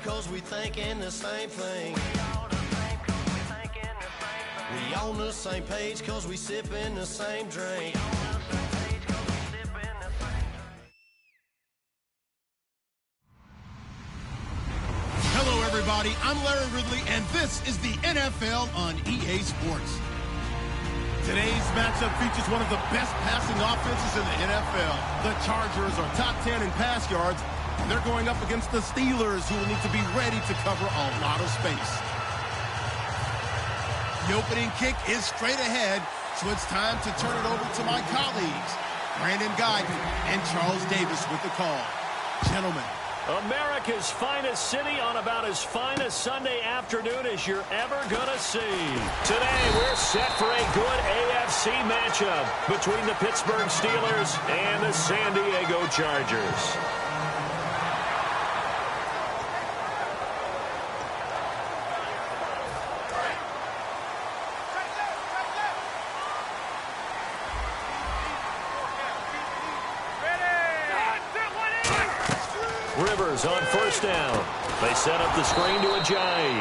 cause we thinking the same thing. We on the same page cause we sipping the same drink. Hello everybody, I'm Larry Ridley and this is the NFL on EA Sports. Today's matchup features one of the best passing offenses in the NFL. The Chargers are top 10 in pass yards. They're going up against the Steelers, who will need to be ready to cover a lot of space. The opening kick is straight ahead, so it's time to turn it over to my colleagues, Brandon Guyton and Charles Davis with the call. Gentlemen. America's finest city on about as fine a Sunday afternoon as you're ever going to see. Today, we're set for a good AFC matchup between the Pittsburgh Steelers and the San Diego Chargers. Rivers on first down. They set up the screen to Ajayi.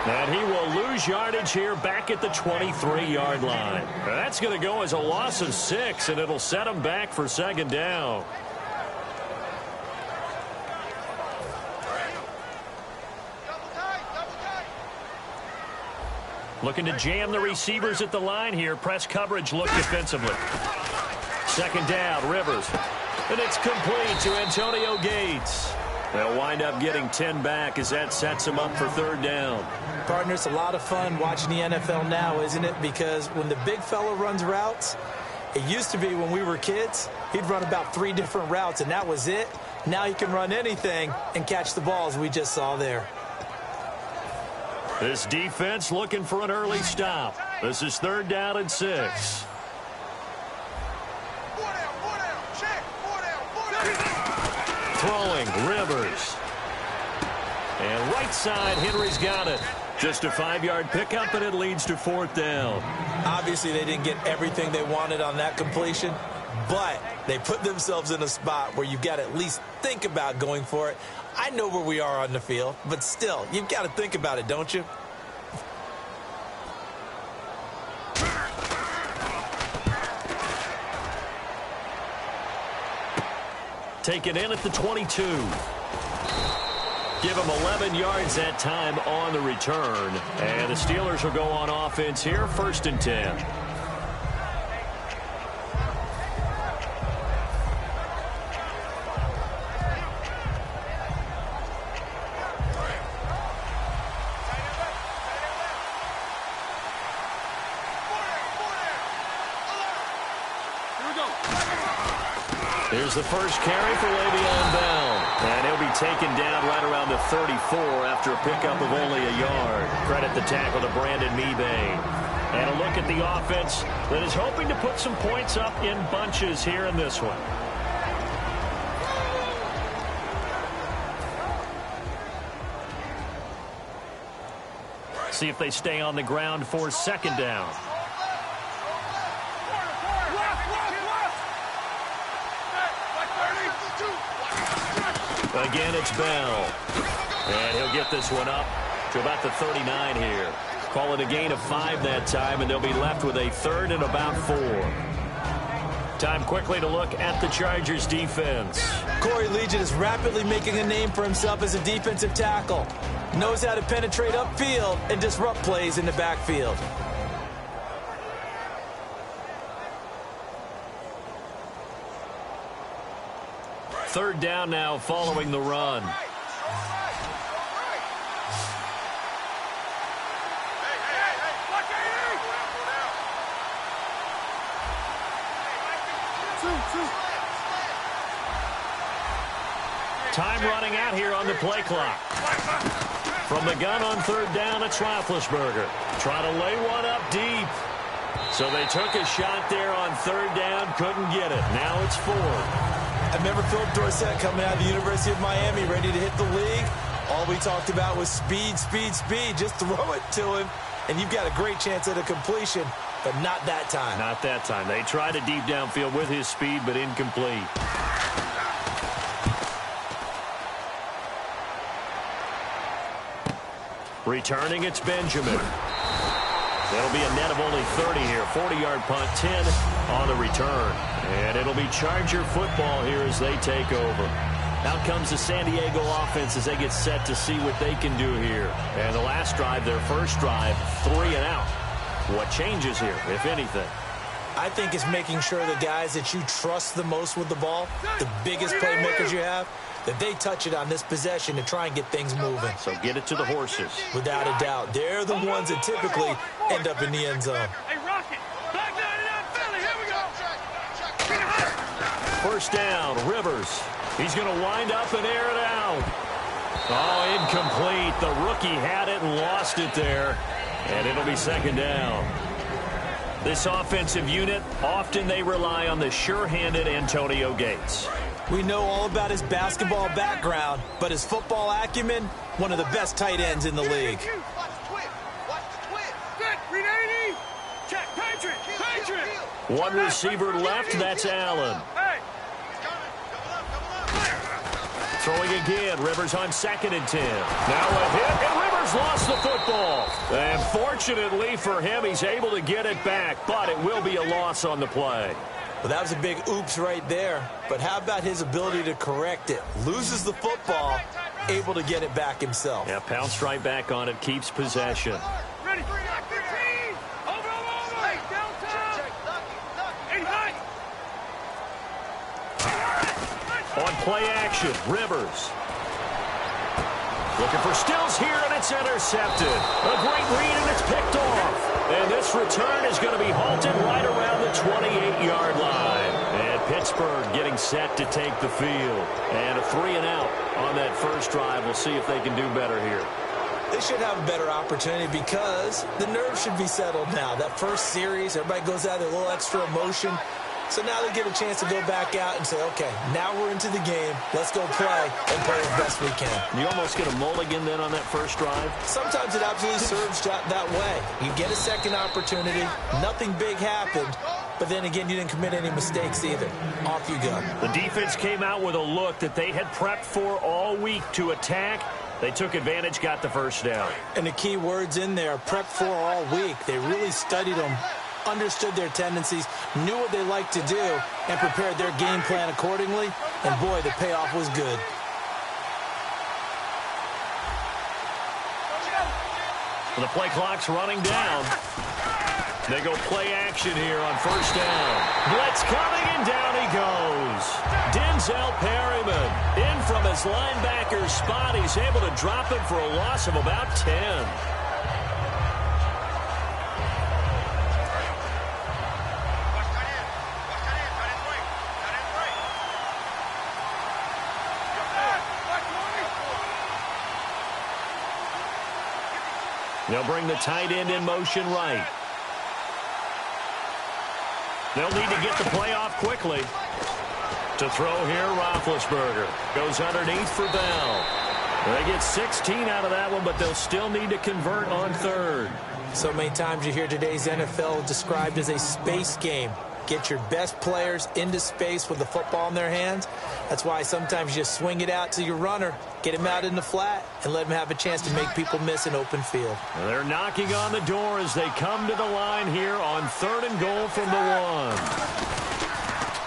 And he will lose yardage here back at the 23-yard line. That's going to go as a loss of 6, and it'll set him back for second down. Looking to jam the receivers at the line here. Press coverage look defensively. Second down, Rivers. And it's complete to Antonio Gates. They'll wind up getting 10 back as that sets him up for third down. Partner, it's a lot of fun watching the NFL now, isn't it? Because when the big fella runs routes, it used to be when we were kids, he'd run about 3 different routes, and that was it. Now he can run anything and catch the balls we just saw there. This defense looking for an early stop. This is third down and 6. Throwing, Rivers. And right side, Henry's got it. Just a 5-yard pickup, and it leads to fourth down. Obviously, they didn't get everything they wanted on that completion, but they put themselves in a spot where you've got to at least think about going for it. I know where we are on the field, but still, you've got to think about it, don't you? Take it in at the 22. Give him 11 yards that time on the return. And the Steelers will go on offense here, first and 10. Here's the first carry for Le'Veon Bell. And he'll be taken down right around the 34 after a pickup of only a yard. Credit the tackle to Brandon Mebane. And a look at the offense that is hoping to put some points up in bunches here in this one. See if they stay on the ground for second down. Again, it's Bell. And he'll get this one up to about the 39 here. Call it a gain of 5 that time, and they'll be left with a third and about 4. Time quickly to look at the Chargers defense. Corey Legion is rapidly making a name for himself as a defensive tackle. Knows how to penetrate upfield and disrupt plays in the backfield. Third down now following the run. Time running out here on the play clock. From the gun on third down, it's Roethlisberger. Trying to lay one up deep. So they took a shot there on third down, couldn't get it. Now it's 4. I remember Philip Dorsett coming out of the University of Miami ready to hit the league. All we talked about was speed, speed, speed. Just throw it to him, and you've got a great chance at a completion, but not that time. Not that time. They tried a deep downfield with his speed, but incomplete. Returning, it's Benjamin. That'll be a net of only 30 here. 40-yard punt, 10 on the return. And it'll be Charger football here as they take over. Out comes the San Diego offense as they get set to see what they can do here. And the last drive, their first drive, 3 and out. What changes here, if anything? I think it's making sure the guys that you trust the most with the ball, the biggest playmakers you have, that they touch it on this possession to try and get things moving. So get it to the horses. Without a doubt. They're the ones that typically end up in the end zone. Hey, Rocket. Back 99 Philly. Here we go. First down, Rivers. He's going to wind up and air it out. Oh, incomplete. The rookie had it and lost it there. And it'll be second down. This offensive unit, often they rely on the sure-handed Antonio Gates. We know all about his basketball background, but his football acumen, one of the best tight ends in the league. One receiver left, that's Allen. Throwing again, Rivers on 2nd and 10. Now a hit, and Rivers lost the football. And fortunately for him, he's able to get it back, but it will be a loss on the play. Well, that was a big oops right there. But how about his ability to correct it? Loses the football, able to get it back himself. Yeah, pounced right back on it, keeps possession. Ready. 15. Over. Hey, downtown. On play action, Rivers. Looking for Stills here, and it's intercepted. A great read, and it's picked off. And this return is going to be halted right around the 28-yard line. And Pittsburgh getting set to take the field. And a 3 and out on that first drive. We'll see if they can do better here. They should have a better opportunity because the nerves should be settled now. That first series, everybody goes out with a little extra emotion. So now they get a chance to go back out and say, okay, now we're into the game. Let's go play and play as best we can. You almost get a mulligan then on that first drive? Sometimes it absolutely serves that way. You get a second opportunity. Nothing big happened. But then again, you didn't commit any mistakes either. Off you go. The defense came out with a look that they had prepped for all week to attack. They took advantage, got the first down. And the key words in there, prepped for all week. They really studied them, understood their tendencies, knew what they liked to do, and prepared their game plan accordingly. And boy, the payoff was good. The play clock's running down. They go play action here on first down. Blitz coming, and down he goes. Denzel Perryman in from his linebacker spot. He's able to drop him for a loss of about 10. They'll bring the tight end in motion right. They'll need to get the play off quickly. To throw here, Roethlisberger. Goes underneath for Bell. They get 16 out of that one, but they'll still need to convert on third. So many times you hear today's NFL described as a space game. Get your best players into space with the football in their hands. That's why sometimes you just swing it out to your runner, get him out in the flat, and let him have a chance to make people miss an open field. They're knocking on the door as they come to the line here on 3rd and goal from the 1.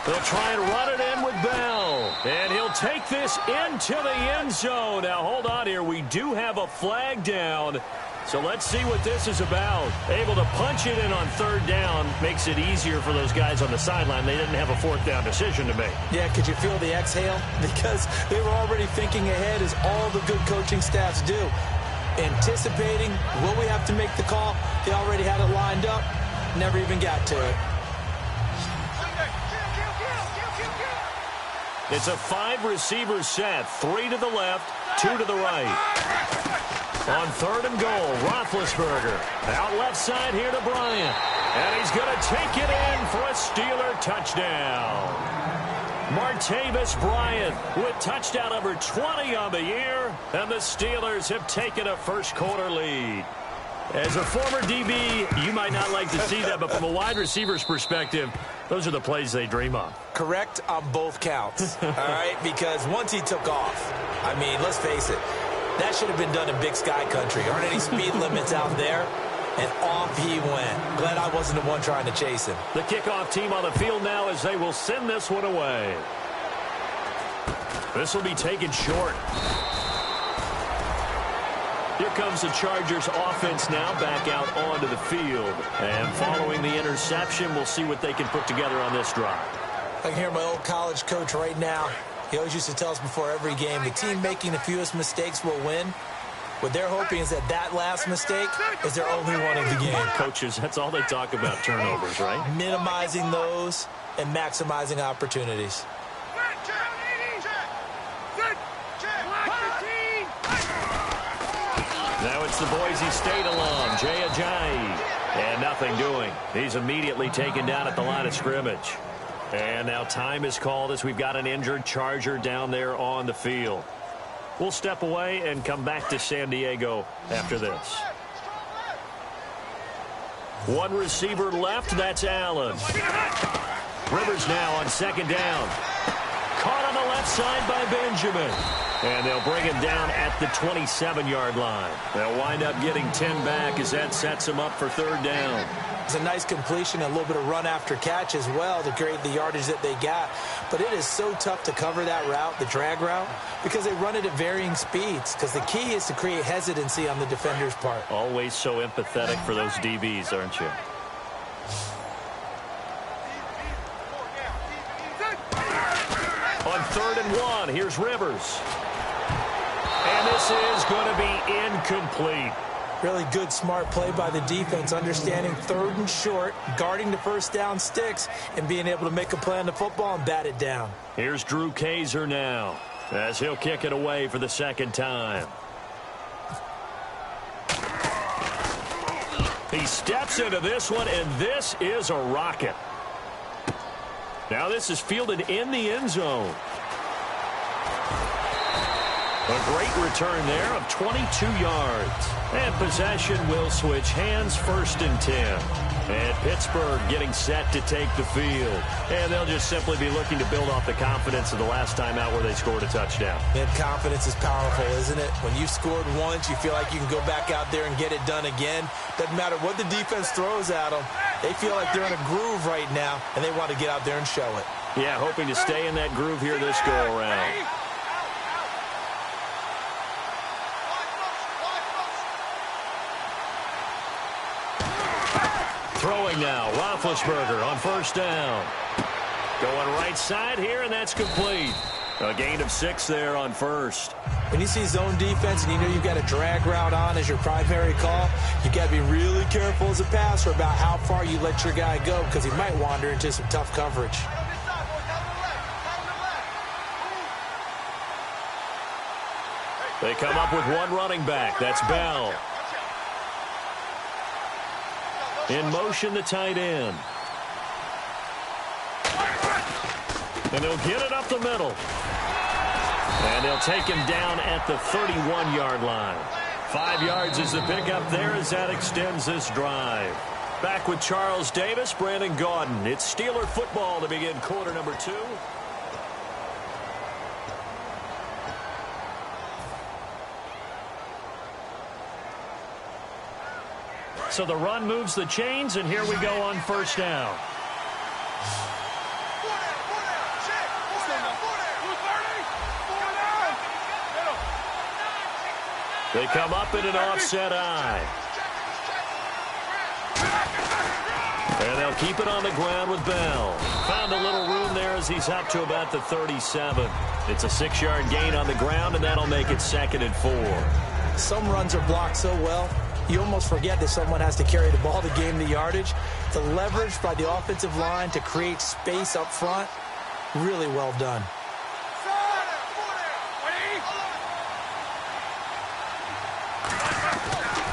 They'll try and run it in with Bell. And he'll take this into the end zone. Now, hold on here. We do have a flag down. So let's see what this is about. Able to punch it in on 3rd down makes it easier for those guys on the sideline. They didn't have a 4th down decision to make. Yeah, could you feel the exhale? Because they were already thinking ahead, as all the good coaching staffs do. Anticipating, will we have to make the call? They already had it lined up. Never even got to it. It's a 5-receiver set. 3 to the left, 2 to the right. On 3rd and goal, Roethlisberger. Out left side here to Bryant. And he's going to take it in for a Steeler touchdown. Martavis Bryant with touchdown number 20 on the year. And the Steelers have taken a first-quarter lead. As a former DB, you might not like to see that, but from a wide receiver's perspective, those are the plays they dream of. Correct on both counts, all right? Because once he took off, I mean, let's face it, That should have been done in Big Sky Country. Aren't any speed limits out there? And off he went. Glad I wasn't the one trying to chase him. The kickoff team on the field now as they will send this one away. This will be taken short. Here comes the Chargers offense now back out onto the field. And following the interception, we'll see what they can put together on this drive. I can hear my old college coach right now. He always used to tell us before every game, the team making the fewest mistakes will win. What they're hoping is that last mistake is their only one of the game. Coaches, that's all they talk about, turnovers, right? Minimizing those and maximizing opportunities. Now it's the Boise State alum, Jay Ajayi. And nothing doing. He's immediately taken down at the line of scrimmage. And now time is called as we've got an injured Charger down there on the field. We'll step away and come back to San Diego after this. One receiver left, that's Allen. Rivers now on second down. Caught on the left side by Benjamin. And they'll bring him down at the 27-yard line. They'll wind up getting 10 back as that sets him up for third down. It's a nice completion, a little bit of run after catch as well to create the yardage that they got. But it is so tough to cover that route, the drag route, because they run it at varying speeds. Because the key is to create hesitancy on the defender's part. Always so empathetic for those DBs, aren't you? On 3rd and 1, here's Rivers. And this is going to be incomplete. Really good, smart play by the defense, understanding 3rd and short, guarding the first down sticks, and being able to make a play on the football and bat it down. Here's Drew Kaiser now, as he'll kick it away for the second time. He steps into this one, and this is a rocket. Now this is fielded in the end zone. A great return there of 22 yards. And possession will switch hands, 1st and 10. And Pittsburgh getting set to take the field. And they'll just simply be looking to build off the confidence of the last time out where they scored a touchdown. And confidence is powerful, isn't it? When you've scored once, you feel like you can go back out there and get it done again. Doesn't matter what the defense throws at them. They feel like they're in a groove right now, and they want to get out there and show it. Yeah, hoping to stay in that groove here this go-around. Throwing now, Roethlisberger on 1st down. Going right side here, and that's complete. A gain of 6 there on 1st. When you see zone defense and you know you've got a drag route on as your primary call, you've got to be really careful as a passer about how far you let your guy go because he might wander into some tough coverage. They come up with one running back. That's Bell. In motion, the tight end. And they'll get it up the middle. And they'll take him down at the 31-yard line. 5 yards is the pickup there as that extends this drive. Back with Charles Davis, Brandon Gaudin. It's Steeler football to begin quarter number 2. So the run moves the chains, and here we go on 1st down. They come up in an offset eye. And they'll keep it on the ground with Bell. Found a little room there as he's up to about the 37. It's a 6-yard gain on the ground, and that'll make it 2nd and 4. Some runs are blocked so well, you almost forget that someone has to carry the ball to gain the yardage. The leverage by the offensive line to create space up front, really well done.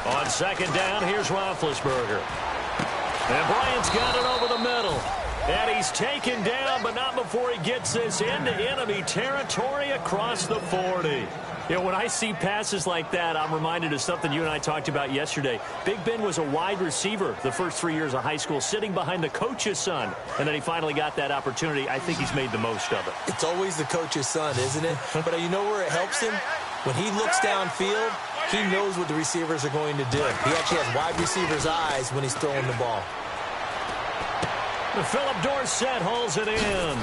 On 2nd down, here's Roethlisberger. And Bryant's got it over the middle. And he's taken down, but not before he gets this into enemy territory across the 40. You know, when I see passes like that, I'm reminded of something you and I talked about yesterday. Big Ben was a wide receiver the first 3 years of high school, sitting behind the coach's son. And then he finally got that opportunity. I think he's made the most of it. It's always the coach's son, isn't it? But you know where it helps him? When he looks downfield, he knows what the receivers are going to do. He actually has wide receivers' eyes when he's throwing the ball. Philip Dorsett hauls it in.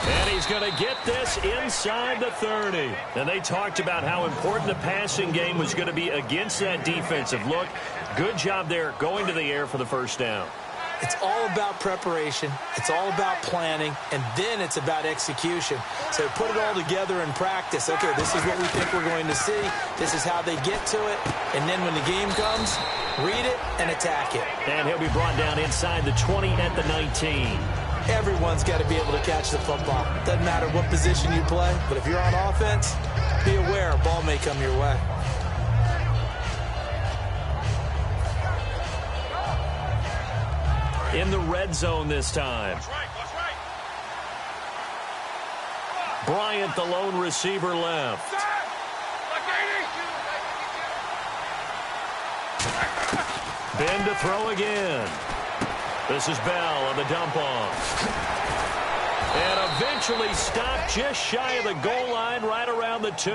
And he's going to get this inside the 30. And they talked about how important the passing game was going to be against that defensive look. Good job there going to the air for the first down. It's all about preparation. It's all about planning. And then it's about execution. So put it all together in practice. Okay, this is what we think we're going to see. This is how they get to it. And then when the game comes, read it and attack it. And he'll be brought down inside the 20 at the 19. Everyone's got to be able to catch the football. Doesn't matter what position you play, but if you're on offense, be aware a ball may come your way. In the red zone this time. Bryant, the lone receiver, left. Ben to throw again. This is Bell on the dump off. And eventually stopped just shy of the goal line right around the 2.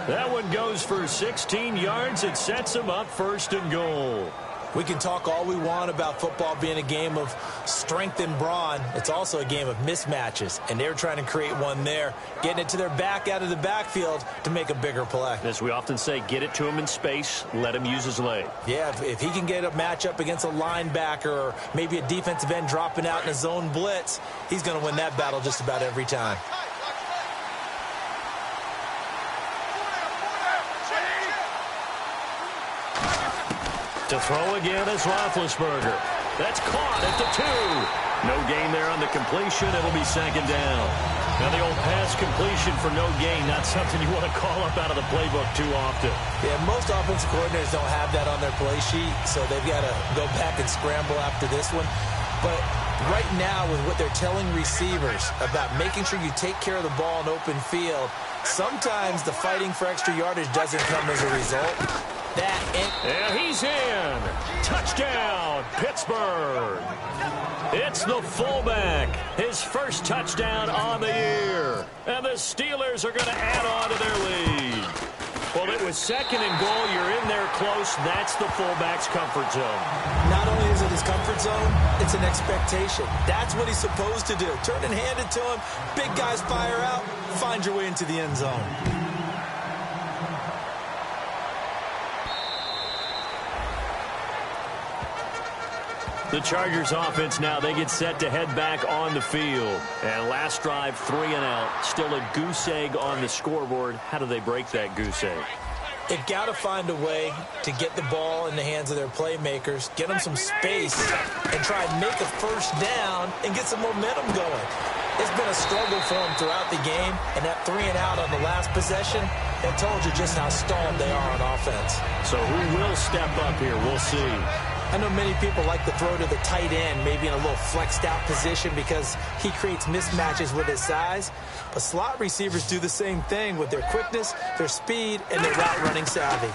That one goes for 16 yards. It sets him up 1st and goal. We can talk all we want about football being a game of strength and brawn. It's also a game of mismatches, and they're trying to create one there, getting it to their back out of the backfield to make a bigger play. As we often say, get it to him in space, let him use his leg. Yeah, if he can get a matchup against a linebacker or maybe a defensive end dropping out in a zone blitz, he's going to win that battle just about every time. To throw again is Roethlisberger. That's caught at the 2. No gain there on the completion. It'll be 2nd down. Now the old pass completion for no gain, not something you want to call up out of the playbook too often. Yeah, most offensive coordinators don't have that on their play sheet, so they've got to go back and scramble after this one. But right now, with what they're telling receivers about making sure you take care of the ball in open field, sometimes the fighting for extra yardage doesn't come as a result. And he's in. Touchdown, Pittsburgh. It's the fullback. His first touchdown on the year. And the Steelers are going to add on to their lead. Well, it was 2nd and goal. You're in there close. That's the fullback's comfort zone. Not only is it his comfort zone, it's an expectation. That's what he's supposed to do. Turn and hand it to him. Big guys fire out. Find your way into the end zone. The Chargers offense now, they get set to head back on the field. And last drive, 3 and out. Still a goose egg on the scoreboard. How do they break that goose egg? They've got to find a way to get the ball in the hands of their playmakers, get them some space, and try and make a first down and get some momentum going. It's been a struggle for them throughout the game, and that 3 and out on the last possession, that told you just how stalled they are on offense. So who will step up here? We'll see. I know many people like to throw to the tight end, maybe in a little flexed out position because he creates mismatches with his size. But slot receivers do the same thing with their quickness, their speed, and their route running savvy.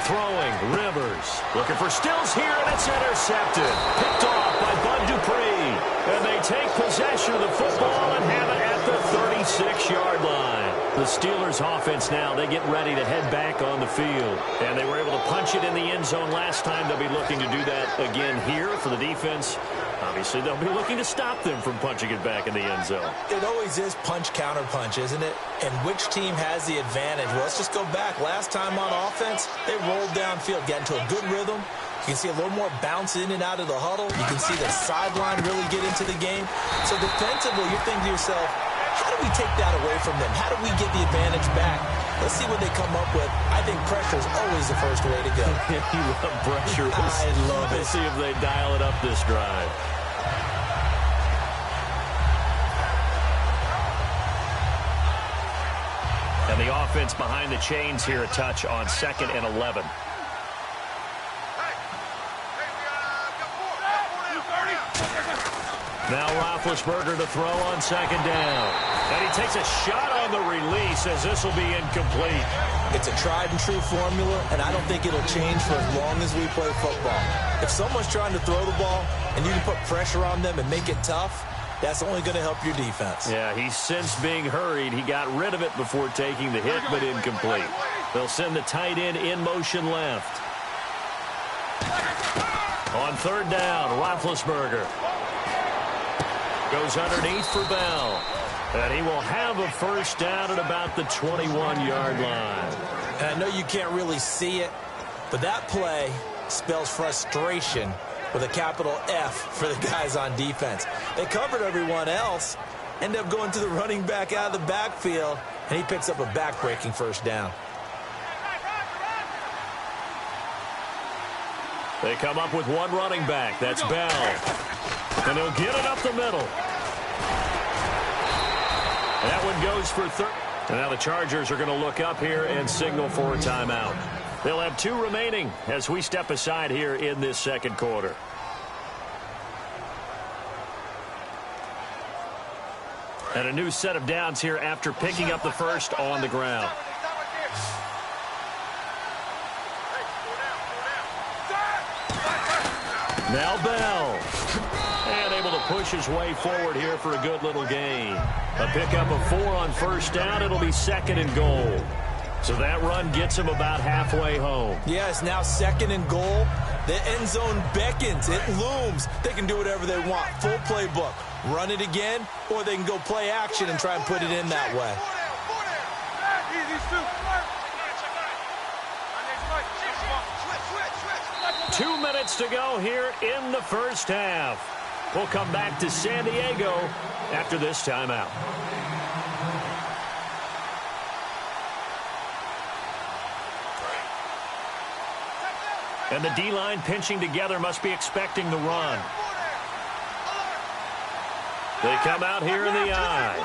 Throwing, Rivers. Looking for Stills here, and it's intercepted. Picked off by Bud Dupree. And they take possession of the football and have it at the 36-yard line. The Steelers offense now, they get ready to head back on the field. And they were able to punch it in the end zone last time. They'll be looking to do that again here for the defense. Obviously, they'll be looking to stop them from punching it back in the end zone. It always is punch-counter-punch, isn't it? And which team has the advantage? Well, let's just go back. Last time on offense, they rolled downfield, got into a good rhythm. You can see a little more bounce in and out of the huddle. You can see the sideline really get into the game. So defensively, you're thinking to yourself, how do we take that away from them? How do we get the advantage back? Let's see what they come up with. I think pressure is always the first way to go. You love pressure. I love it. Let's see if they dial it up this drive. And the offense behind the chains here, a touch on 2nd and 11. Now Roethlisberger to throw on 2nd down. And he takes a shot on the release as this will be incomplete. It's a tried-and-true formula, and I don't think it'll change for as long as we play football. If someone's trying to throw the ball and you can put pressure on them and make it tough, That's only going to help your defense. Yeah, he's since being hurried. He got rid of it before taking the hit, but incomplete. They'll send the tight end in motion left. On third down, Roethlisberger goes underneath for Bell. And he will have a first down at about the 21-yard line. And I know you can't really see it, but that play spells frustration with a capital F for the guys on defense. They covered everyone else, end up going to the running back out of the backfield, and he picks up a back-breaking first down. They come up with one running back. That's Bell. And they'll get it up the middle. That one goes for third. And now the Chargers are going to look up here and signal for a timeout. They'll have 2 remaining as we step aside here in this second quarter. And a new set of downs here after picking up the first on the ground. Now Bell. And able to push his way forward here for a good little gain. A pickup of 4 on first down. It'll be 2nd and goal. So that run gets him about halfway home. Yes, now 2nd and goal. The end zone beckons. It looms. They can do whatever they want. Full playbook. Run it again, or they can go play action and try and put it in that way. 2 minutes to go here in the first half. We'll come back to San Diego after this timeout. And the D-line pinching together must be expecting the run. They come out here in the eye.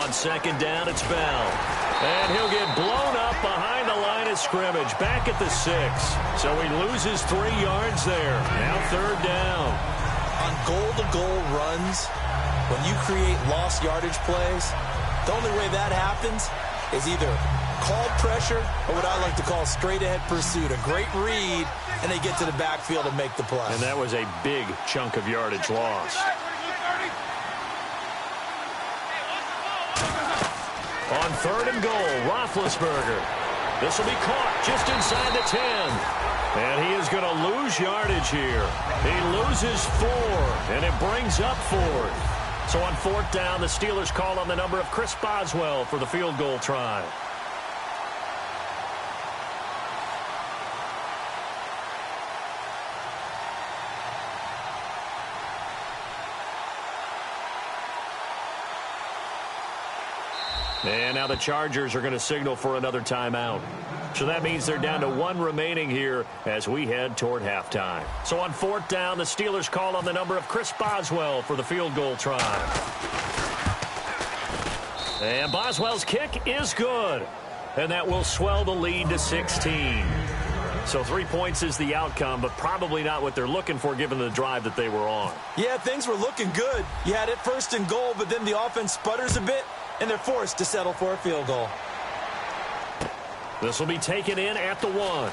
On second down, it's Bell. And he'll get blown up behind the line of scrimmage, back at the 6. So he loses 3 yards there. Now third down. On goal-to-goal runs, when you create lost yardage plays, the only way that happens is either called pressure or what I like to call straight-ahead pursuit. A great read, and they get to the backfield and make the play. And that was a big chunk of yardage lost. On third and goal, Roethlisberger. This will be caught just inside the 10. And he is going to lose yardage here. He loses 4, and it brings up 4. So on fourth down, the Steelers call on the number of Chris Boswell for the field goal try. And now the Chargers are going to signal for another timeout. So that means they're down to 1 remaining here as we head toward halftime. So on fourth down, the Steelers call on the number of Chris Boswell for the field goal try. And Boswell's kick is good. And that will swell the lead to 16. So 3 points is the outcome, but probably not what they're looking for given the drive that they were on. Yeah, things were looking good. You had it first and goal, but then the offense sputters a bit, and they're forced to settle for a field goal. This will be taken in at the 1.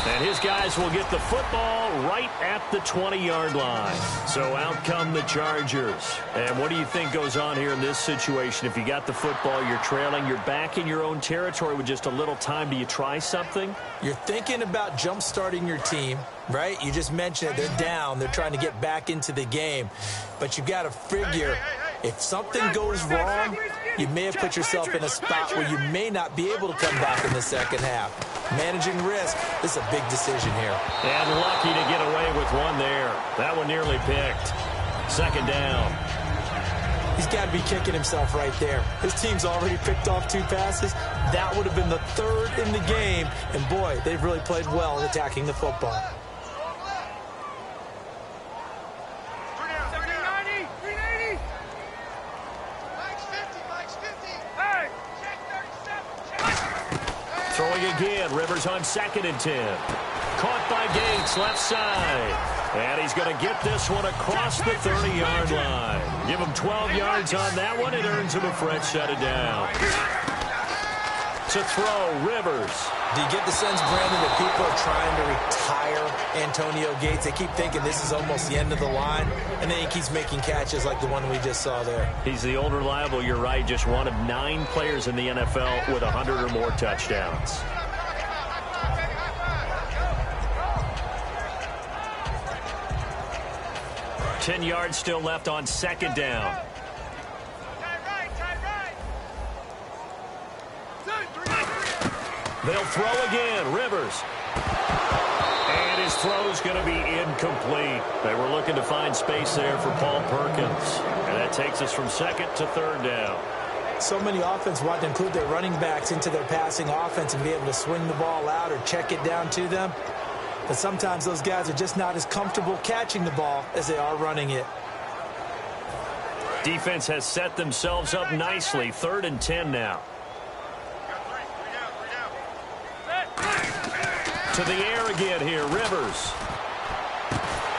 And his guys will get the football right at the 20-yard line. So out come the Chargers. And what do you think goes on here in this situation? If you got the football, you're trailing, you're back in your own territory with just a little time. Do you try something? You're thinking about jump-starting your team, right? You just mentioned it. They're down. They're trying to get back into the game. But you've got to figure if something goes wrong, you may have put yourself in a spot where you may not be able to come back in the second half. Managing risk, this is a big decision here. And lucky to get away with one there. That one nearly picked. Second down. He's got to be kicking himself right there. His team's already picked off 2 passes. That would have been the 3rd in the game. And, boy, they've really played well in attacking the football. Throwing again, Rivers on 2nd and 10. Caught by Gates, left side. And he's going to get this one across the 30-yard line. Give him 12 yards on that one. It earns him a fresh set of down. To throw, Rivers. Do you get the sense, Brandon, that people are trying to retire Antonio Gates? They keep thinking this is almost the end of the line, and then he keeps making catches like the one we just saw there. He's the old reliable, you're right, just one of 9 players in the NFL with 100 or more touchdowns. Ten yards still left on second down. They'll throw again. Rivers. And his throw's going to be incomplete. They were looking to find space there for Paul Perkins. And that takes us from second to third down. So many offenses want to include their running backs into their passing offense and be able to swing the ball out or check it down to them. But sometimes those guys are just not as comfortable catching the ball as they are running it. Defense has set themselves up nicely. 3rd and 10 now. To the air again here, Rivers.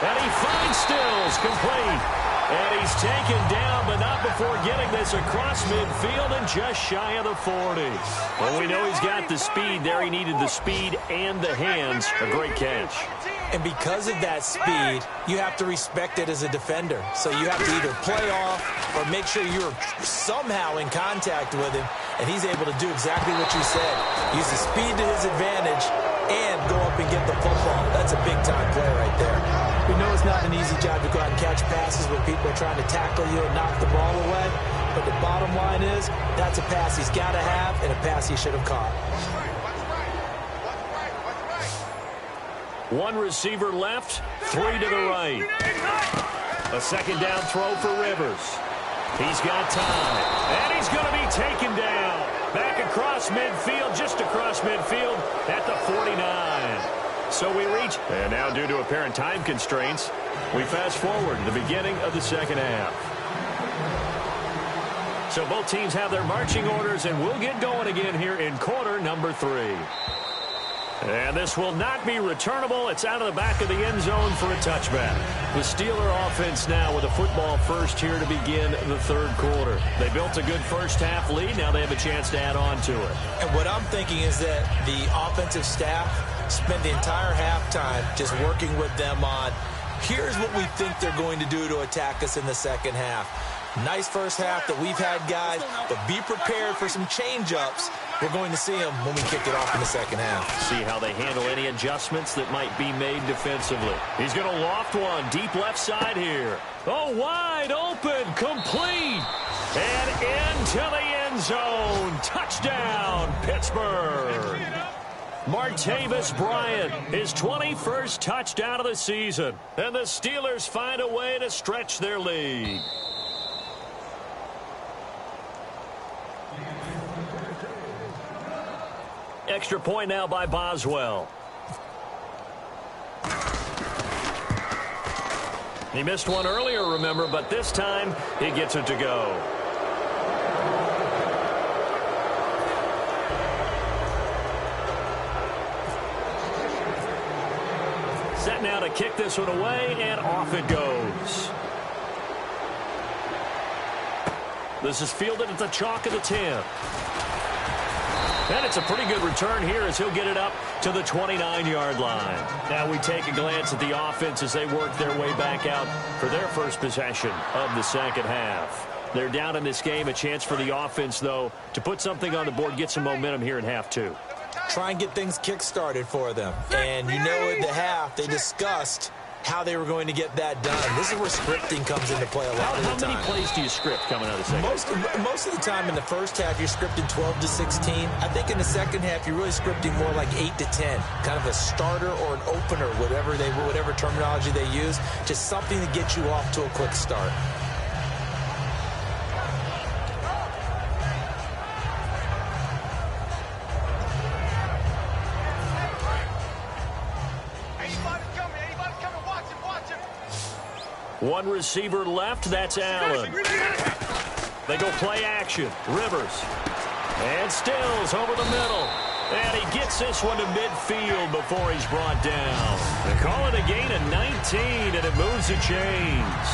And he finds Stills, complete. And he's taken down, but not before getting this across midfield and just shy of the 40. Well, we know he's got the speed there. He needed the speed and the hands. A great catch. And because of that speed, you have to respect it as a defender. So you have to either play off or make sure you're somehow in contact with him, and he's able to do exactly what you said. Use the speed to his advantage and go up and get the football. That's a big-time play right there. We know it's not an easy job to go out and catch passes where people are trying to tackle you and knock the ball away, but the bottom line is that's a pass he's got to have and a pass he should have caught. One receiver left, 3 to the right. A second down throw for Rivers. He's got time, and he's going to be taken down. Back across midfield, just across midfield at the 49. So we reach, and now due to apparent time constraints, we fast forward to the beginning of the second half. So both teams have their marching orders, and we'll get going again here in quarter number 3. And this will not be returnable. It's out of the back of the end zone for a touchback. The Steeler offense now with a football first here to begin the third quarter. They built a good first-half lead. Now they have a chance to add on to it. And what I'm thinking is that the offensive staff spent the entire halftime just working with them on, here's what we think they're going to do to attack us in the second half. Nice first half that we've had, guys, but be prepared for some change-ups. We're going to see them when we kick it off in the second half. See how they handle any adjustments that might be made defensively. He's going to loft one deep left side here. Oh, wide open, complete, and into the end zone. Touchdown, Pittsburgh. Martavis Bryant, his 21st touchdown of the season. And the Steelers find a way to stretch their lead. Extra point now by Boswell. He missed one earlier, remember, but this time he gets it to go. Set now to kick this one away, and off it goes. This is fielded at the chalk of the 10. And it's a pretty good return here as he'll get it up to the 29-yard line. Now we take a glance at the offense as they work their way back out for their first possession of the second half. They're down in this game. A chance for the offense, though, to put something on the board, get some momentum here in half 2. Try and get things kick-started for them. And you know at the half they discussed how they were going to get that done. This is where scripting comes into play a lot of the time. How many plays do you script coming out of the second half? Most of the time in the first half, you're scripting 12 to 16. I think in the second half, you're really scripting more like 8 to 10. Kind of a starter or an opener, whatever terminology they use. Just something to get you off to a quick start. One receiver left, that's Allen. They go play action. Rivers. And Stills over the middle. And he gets this one to midfield before he's brought down. They call it a gain of 19, and it moves the chains.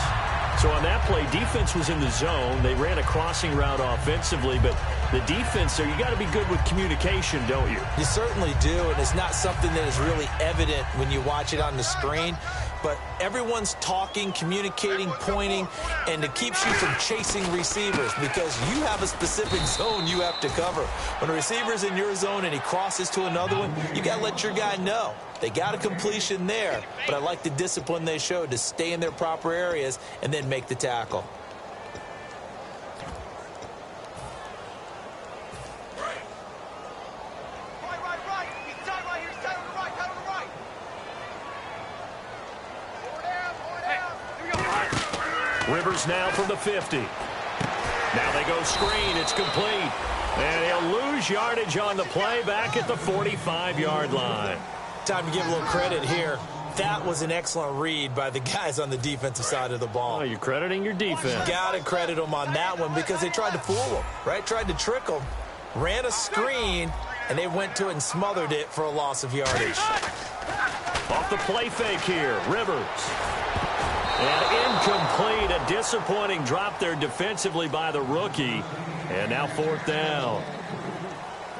So on that play, defense was in the zone. They ran a crossing route offensively, but the defense there, you got to be good with communication, don't you? You certainly do, and it's not something that is really evident when you watch it on the screen. But everyone's talking, communicating, pointing, and it keeps you from chasing receivers because you have a specific zone you have to cover. When a receiver's in your zone and he crosses to another one, you got to let your guy know. They got a completion there, but I like the discipline they showed to stay in their proper areas and then make the tackle. Rivers now from the 50. Now they go screen. It's complete. And he'll lose yardage on the play back at the 45-yard line. Time to give a little credit here. That was an excellent read by the guys on the defensive side of the ball. Oh, you're crediting your defense. Got to credit them on that one because they tried to fool them, right? Tried to trick them. Ran a screen, and they went to it and smothered it for a loss of yardage. Off the play fake here, Rivers. And incomplete, a disappointing drop there defensively by the rookie. And now 4th down.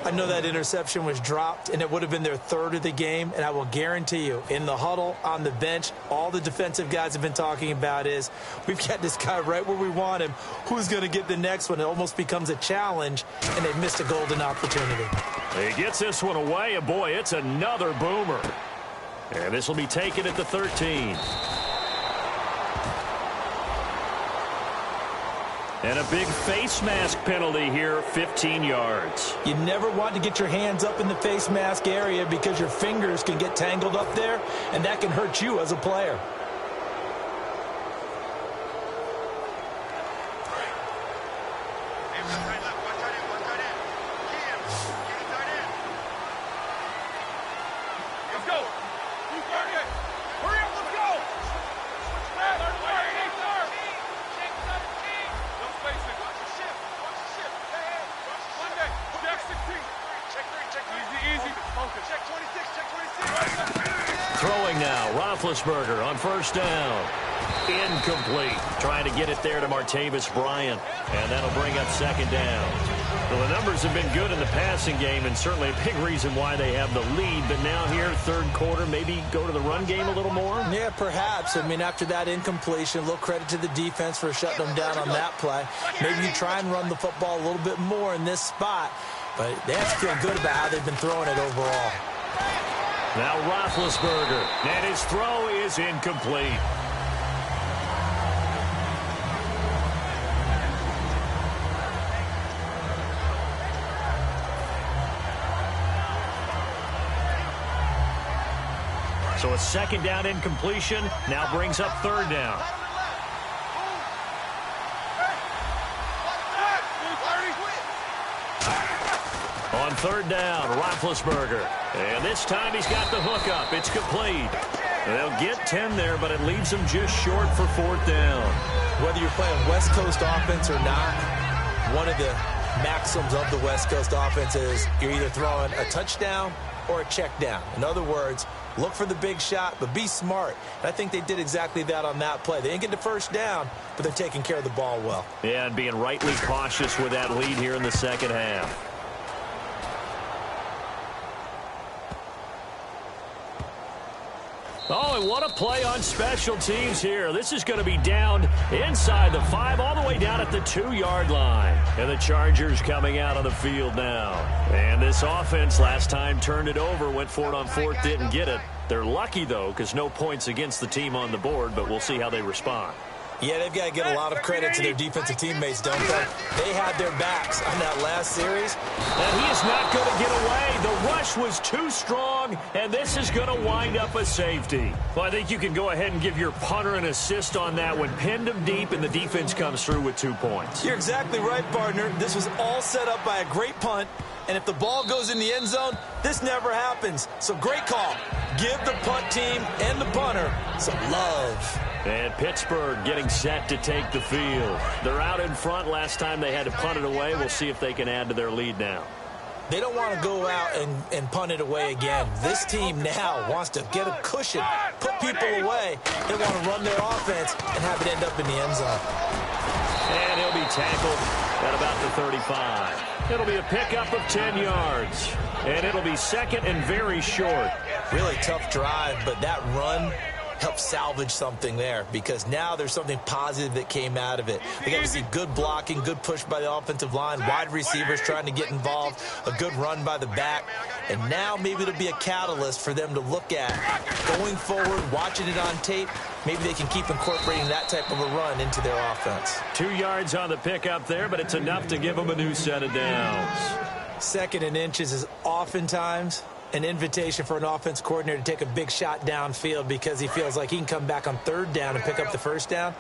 I know that interception was dropped, and it would have been their 3rd of the game. And I will guarantee you, in the huddle, on the bench, all the defensive guys have been talking about is, we've got this guy right where we want him. Who's going to get the next one? It almost becomes a challenge, and they've missed a golden opportunity. He gets this one away, and boy, it's another boomer. And this will be taken at the 13. And a big face mask penalty here, 15 yards. You never want to get your hands up in the face mask area because your fingers can get tangled up there, and that can hurt you as a player. Throwing now, Roethlisberger on 1st down. Incomplete. Trying to get it there to Martavis Bryant. And that'll bring up 2nd down. Well, the numbers have been good in the passing game, and certainly a big reason why they have the lead. But now here, 3rd quarter, maybe go to the run game a little more? Yeah, perhaps. I mean, after that incompletion, a little credit to the defense for shutting them down on that play. Maybe you try and run the football a little bit more in this spot. But they have to feel good about how they've been throwing it overall. Now Roethlisberger, and his throw is incomplete. So a 2nd down incompletion now brings up 3rd down. On 3rd down, Roethlisberger. And this time he's got the hook up. It's complete. They'll get 10 there, but it leaves them just short for 4th down. Whether you're playing West Coast offense or not, one of the maxims of the West Coast offense is you're either throwing a touchdown or a check down. In other words, look for the big shot, but be smart. And I think they did exactly that on that play. They didn't get the 1st down, but they're taking care of the ball well. Yeah, and being rightly cautious with that lead here in the 2nd half. Oh, and what a play on special teams here. This is going to be down inside the 5, all the way down at the 2-yard line. And the Chargers coming out on the field now. And this offense last time turned it over, went for it on 4th, didn't get it. They're lucky, though, because no points against the team on the board, but we'll see how they respond. Yeah, they've got to get a lot of credit to their defensive teammates, don't they? They had their backs on that last series. And he is not going to get away. The rush was too strong, and this is going to wind up a safety. Well, I think you can go ahead and give your punter an assist on that one. Pinned him deep, and the defense comes through with 2 points. You're exactly right, partner. This was all set up by a great punt, and if the ball goes in the end zone, this never happens. So great call. Give the punt team and the punter some love. And Pittsburgh getting set to take the field. They're out in front. Last time they had to punt it away. We'll see if they can add to their lead now. They don't want to go out and punt it away again. This team now wants to get a cushion, put people away. They want to run their offense and have it end up in the end zone. And he'll be tackled at about the 35. It'll be a pickup of 10 yards, and it'll be second and very short. Really tough drive, but that run helped salvage something there because now there's something positive that came out of it. We got to see good blocking, good push by the offensive line, wide receivers trying to get involved, a good run by the back, and now maybe it'll be a catalyst for them to look at going forward, watching it on tape. Maybe they can keep incorporating that type of a run into their offense. 2 yards on the pickup there, but it's enough to give them a new set of downs. Second and inches is oftentimes an invitation for an offense coordinator to take a big shot downfield because he feels like he can come back on third down and pick up the first down.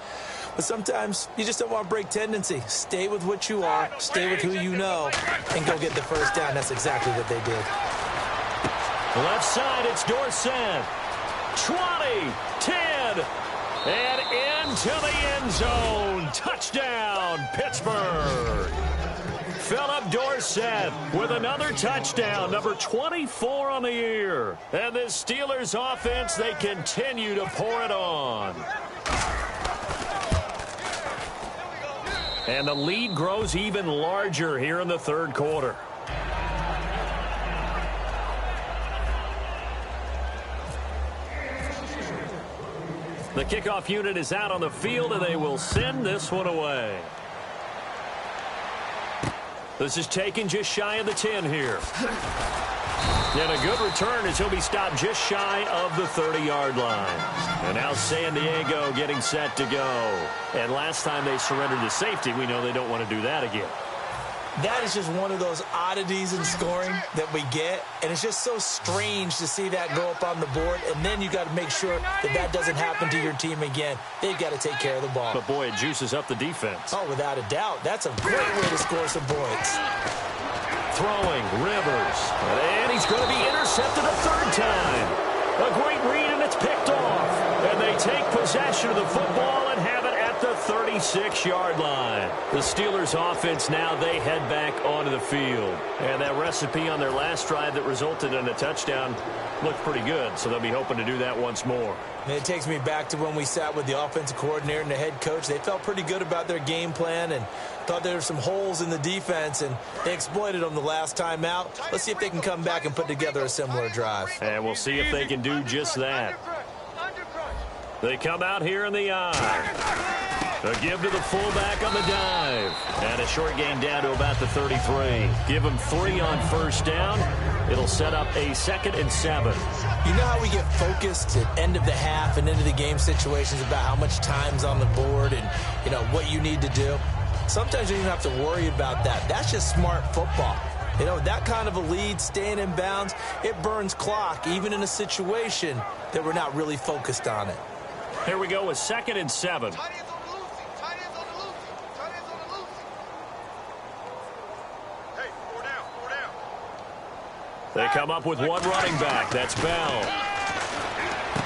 But sometimes you just don't want to break tendency. Stay with what you are, stay with who you know, and go get the first down. That's exactly what they did. Left side, it's Dorsett. 20, 10, and into the end zone. Touchdown, Pittsburgh. Philip Dorsett with another touchdown, number 24 on the year. And this Steelers offense, they continue to pour it on. And the lead grows even larger here in the third quarter. The kickoff unit is out on the field, and they will send this one away. This is taken just shy of the 10 here. And a good return as he'll be stopped just shy of the 30-yard line. And now San Diego getting set to go. And last time they surrendered to safety, we know they don't want to do that again. That is just one of those oddities in scoring that we get, and it's just so strange to see that go up on the board, and then you got to make sure that that doesn't happen to your team again. They've got to take care of the ball. But, boy, it juices up the defense. Oh, without a doubt. That's a great way to score some points. Throwing, Rivers, and he's going to be intercepted a third time. A great read, and it's picked off. And they take possession of the football and have it at the 36-yard line. The Steelers offense now, they head back onto the field. And that recipe on their last drive that resulted in a touchdown looked pretty good, so they'll be hoping to do that once more. And it takes me back to when we sat with the offensive coordinator and the head coach. They felt pretty good about their game plan and thought there were some holes in the defense, and they exploited them the last time out. Let's see if they can come back and put together a similar drive. And we'll see if they can do just that. They come out here in the eye. A give to the fullback on the dive. And a short gain down to about the 33. Give him 3 on first down. It'll set up a 2nd and 7. You know how we get focused at end of the half and into the game situations about how much time's on the board and, you know, what you need to do? Sometimes you don't even have to worry about that. That's just smart football. You know, that kind of a lead, staying in bounds, it burns clock, even in a situation that we're not really focused on it. Here we go with 2nd and 7. They come up with one running back. That's Bell.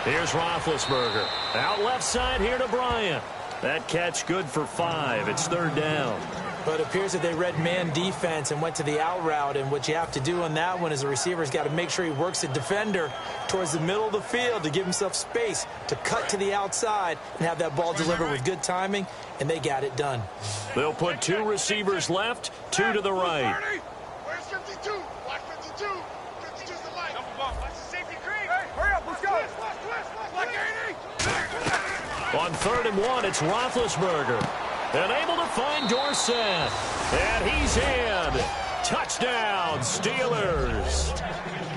Here's Roethlisberger. Out left side here to Bryant. That catch good for 5. It's 3rd down. But it appears that they read man defense and went to the out route, and what you have to do on that one is the receiver's got to make sure he works the defender towards the middle of the field to give himself space to cut to the outside and have that ball delivered with good timing, and they got it done. They'll put 2 receivers left, 2 to the right. Where's 52? Watch 52. 52's the light. Watch the safety creep. Hey, hurry up, let's go. Like 80. On 3rd and 1, it's Roethlisberger. And able to find Dorsett. And he's in. Touchdown, Steelers.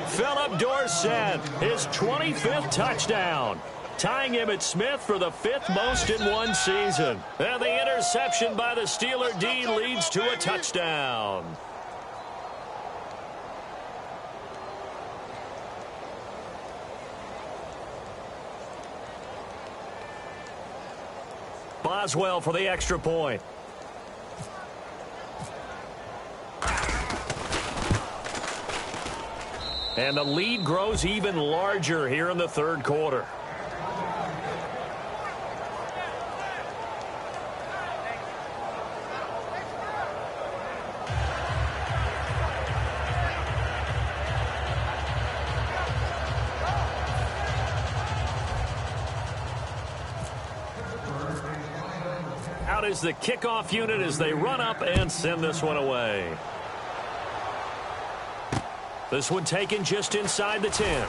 Philip Dorsett, his 25th touchdown. Tying Emmitt Smith for the 5th most in one season. And the interception by the Steeler D leads to a touchdown. Boswell for the extra point. And the lead grows even larger here in the third quarter. out is the kickoff unit as they run up and send this one away. This one taken just inside the 10.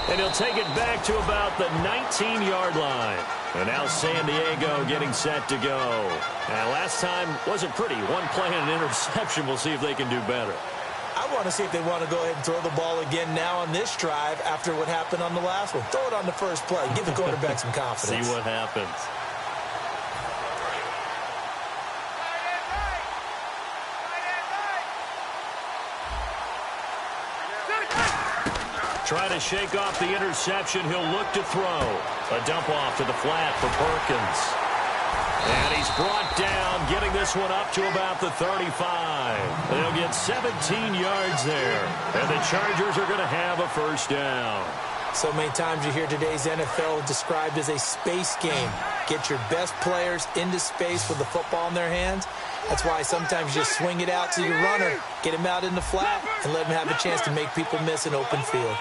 And he'll take it back to about the 19-yard line. And now San Diego getting set to go. And last time wasn't pretty. One play and an interception. We'll see if they can do better. I want to see if they want to go ahead and throw the ball again now on this drive after what happened on the last one. Throw it on the first play. Give the quarterback some confidence. See what happens. Trying to shake off the interception. He'll look to throw. A dump off to the flat for Perkins. And he's brought down, getting this one up to about the 35. They'll get 17 yards there. And the Chargers are going to have a first down. So many times you hear today's NFL described as a space game. Get your best players into space with the football in their hands. That's why sometimes you just swing it out to your runner, get him out in the flat, and let him have a chance to make people miss an open field.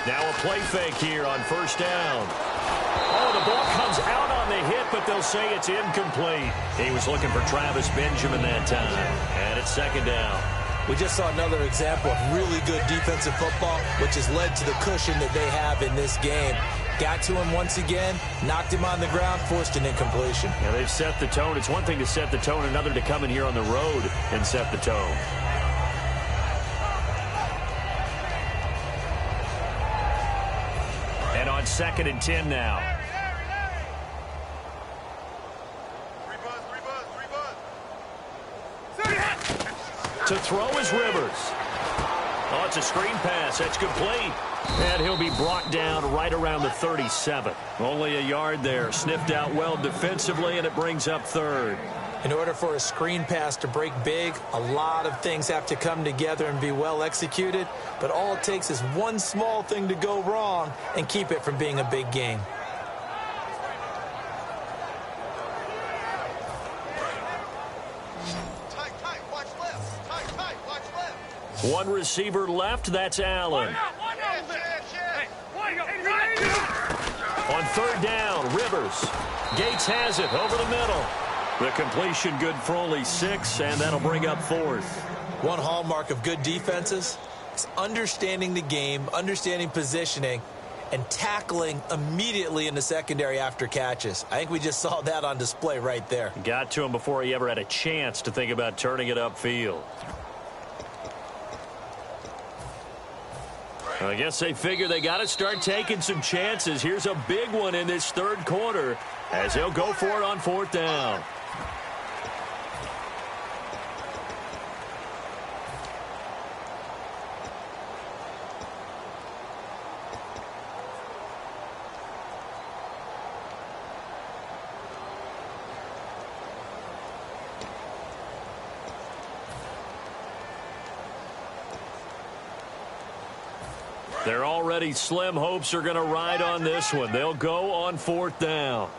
Now a play fake here on first down. Oh, the ball comes out on the hit, but they'll say it's incomplete. He was looking for Travis Benjamin that time. And it's second down. We just saw another example of really good defensive football, which has led to the cushion that they have in this game. Got to him once again, knocked him on the ground, forced an incompletion. Yeah, they've set the tone. It's one thing to set the tone, another to come in here on the road and set the tone. And on 2nd and 10 now. To throw is Rivers. Oh, it's a screen pass. That's complete. And he'll be brought down right around the 37. Only a yard there. Sniffed out well defensively, and it brings up 3rd. In order for a screen pass to break big, a lot of things have to come together and be well executed. But all it takes is one small thing to go wrong and keep it from being a big game. One receiver left. That's Allen. On 3rd down, Rivers. Gates has it over the middle. The completion good for only 6, and that'll bring up 4th. One hallmark of good defenses is understanding the game, understanding positioning, and tackling immediately in the secondary after catches. I think we just saw that on display right there. Got to him before he ever had a chance to think about turning it upfield. I guess they figure they got to start taking some chances. Here's a big one in this 3rd quarter as they'll go for it on 4th down. They're already slim. Hopes are going to ride on this one. They'll go on 4th down.